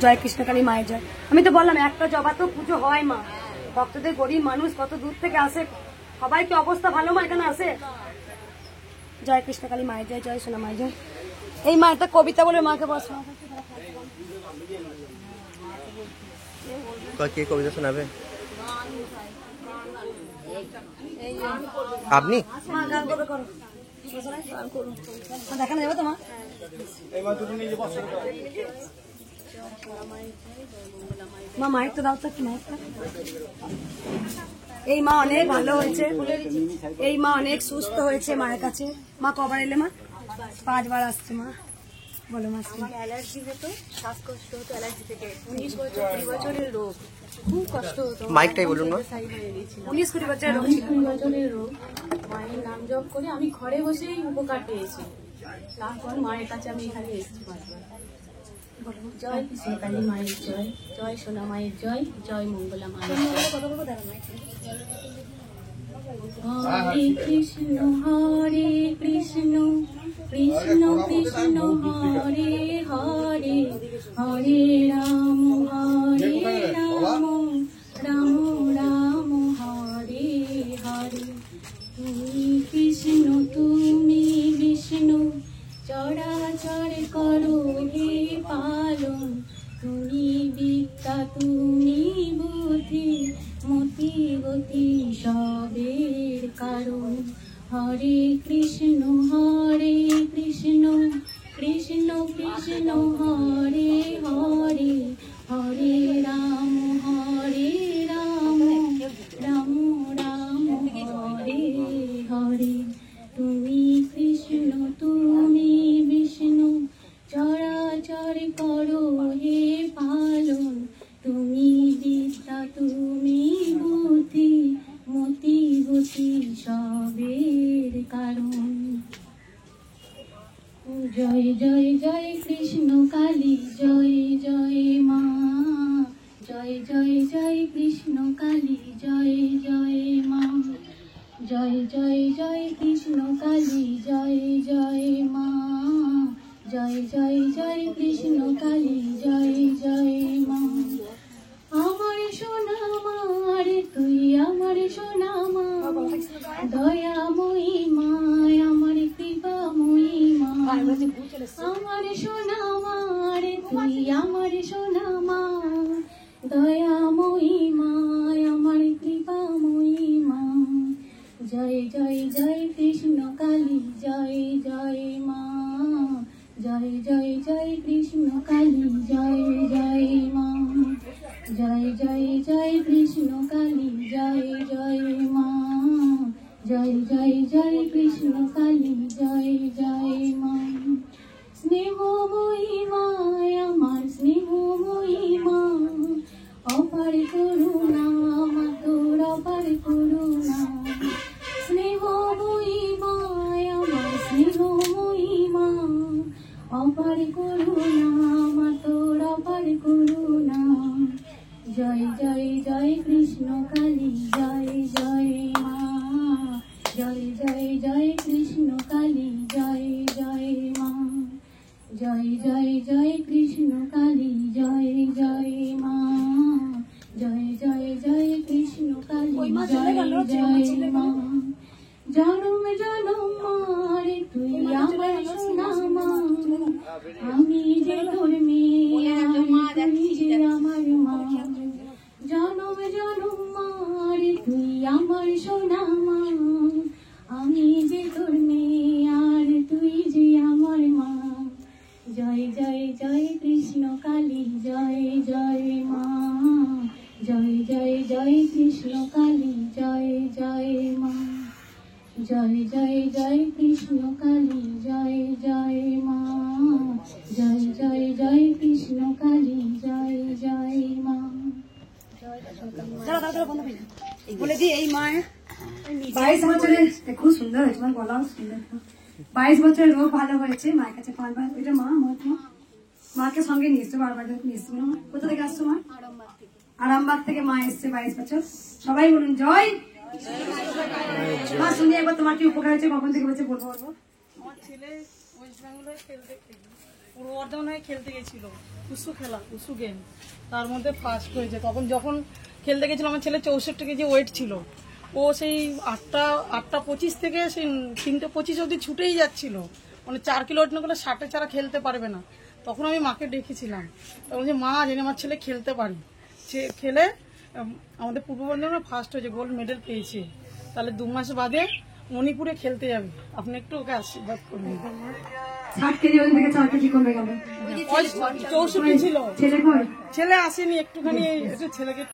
জয় কৃষ্ণকালী মায়ের জয়। আমি তো বললাম একটা জবা তো পুজো হয় মা, ভক্তদের গরিব মানুষ কত দূর থেকে আসে, সবাই কি অবস্থা ভালো মা এখানে আসে। জয় কৃষ্ণকালী মায়ের জয়, জয় সোনা মায়ের জয়। এই মা একটা কবিতা বলে মাকে বস। কে কবিতা শোনাবে? আপনি মা গান করবে, করো দেখানো যাবে তোমার। মা মাইক তো দাও তো, কি মাইকটা। এই মা অনেক ভালো হয়েছে, এই মা অনেক সুস্থ হয়েছে মায়ের কাছে। মা কবার এলে মা? 5 বার আসছে মা। বলো মা। আমার অ্যালার্জি হতো, শ্বাসকষ্ট হতো অ্যালার্জি থেকে। 19 বছর 20 বছরের রোগ, খুব কষ্ট হতো। মাইকটাই বলুন না। 19-20 বছরের রোগ, 20 বছরের রোগ। মায়ের নাম জপ করে আমি ঘরে বসেই উপকার পেয়েছি। তারপর মায়ের কাছে আমি এখানে এসেছি। জয় কৃষ্ণকালী মায়ের জয়, জয় সোনা মায়ের জয়, জয় মঙ্গলা মায়ের জয়। হরে কৃষ্ণ হরে কৃষ্ণ কৃষ্ণ কৃষ্ণ হরে হরে, হরে রাম রাম রাম হরে হরে। তুমি কৃষ্ণ তুমি বিষ্ণু, চরাচর করো হে পালন। তুমি বিদ্যা তুমি বুদ্ধি, মতি গতি সবের কারণ। হরে কৃষ্ণ কৃষ্ণ কৃষ্ণ হরে হরে, হরে রাম রাম রাম হরে হরে। তুমি কৃষ্ণ তুমি বিষ্ণু, চরাচর করো হে পালন। তুমি বিদ্যা তুমি বুদ্ধি, মতি গতি সবের কারণ। জয় জয় জয় কৃষ্ণ কালী জয় জয় মা, জয় জয় জয় কৃষ্ণ কালী জয় জয় মা, জয় জয় জয় কৃষ্ণ কালী জয় জয় মা, জয় জয় জয় কৃষ্ণ কালী জয় জয় মা। আমার সোনা মা রে তুই আমার সোনা মা, দয়াময়ী মা আমার কৃপাময়ী মা। আমার সোনা মা রে তুই আমার সোনা মা, দয়াময়ী মা আমার কৃপাময়ী মা। জয় জয় জয় কৃষ্ণ কালী জয় জয় মা, জয় জয় জয় কৃষ্ণ কালী জয় জয় মা, জয় জয় জয় কৃষ্ণ কালী জয় জয় মা, জয় জয় জয় কৃষ্ণ কালী জয় জয় মা। স্নেহময়ী মা আমার স্নেহময়ী মা, অপার করুণা মা তোর অপার করুণা। স্নেহময়ী মা আমার স্নেহময়ী মা, অপার করুণা মা তোর অপার করুণা। জয় জয় জয় কৃষ্ণ কালী জয় জয় মা, জয় জয় জয় কৃষ্ণ কালী জয় জয় মা, জয় জয় জয় কৃষ্ণ কালী জয় জয় মা, জয় জয় জয় কৃষ্ণ কালী জয় জয় মা। জনম জনম মারে তুই আমার সোনা মা, আমি যে তোর মেয়ে তুই যে আমার মা। জনম জনম মারে তুই আমার সোনা মা, আমি যে তোর মেয়ে আর তুই যে আমার মা। জয় জয় জয় কৃষ্ণ কালী জয় জয় মা, জয় জয় জয় কৃষ্ণ কালী জয় জয় মা, জয় জয় জয় কৃষ্ণ কালী জয় জয় মা, জয় জয় জয় কৃষ্ণ কালী জয় জয় মা। বলে দি এই মা 22 বছরের, খুব সুন্দর হয়েছে আমার গলাও সুন্দর। 22 বছরের রোগ ভালো হয়েছে মায়ের কাছে 5 বার। এটা মা মাকে সঙ্গে নিয়ে এসছো, বারবার নিয়ে এসছো। কোথা থেকে আসছো মা? আরামবাগ থেকে মা এসছে 22 বছর। সবাই বলুন জয় মা। শুনি একবার তোমার কি উপকার হয়েছে, কখন থেকে বলছে বলবো। আমার ছেলে ওয়েস্ট বেঙ্গলের খেলতে পূর্ব বর্ধমানে খেলতে গেছিল উসু গেম, তার মধ্যে ফার্স্ট হয়েছে। তখন যখন খেলতে গেছিল আমার ছেলে 64 কেজি ওয়েট ছিল। ও সেই 8:25 থেকে সেই 3:25 অবধি ছুটেই যাচ্ছিল, মানে 4 কিলো ওয়েট না করলে 60 ছাড়া খেলতে পারবে না। তখন আমি মাকে ডেকেছিলাম, তখন যে মা জানি আমার ছেলে খেলতে পারি, সে খেলে আমাদের পূর্ব বর্ধমানে ফার্স্ট হয়েছে, গোল্ড মেডেল পেয়েছে। তাহলে 2 মাস বাদে মণিপুরে খেলতে যাবে, আপনি একটু ওকে আশীর্বাদ করবেন। 60 কেজি ওজন থেকে 4 কেজি কমে গেল। 64 ছিল, ছেলে কই? ছেলে আসেনি, একটুখানি একটু ছেলেকে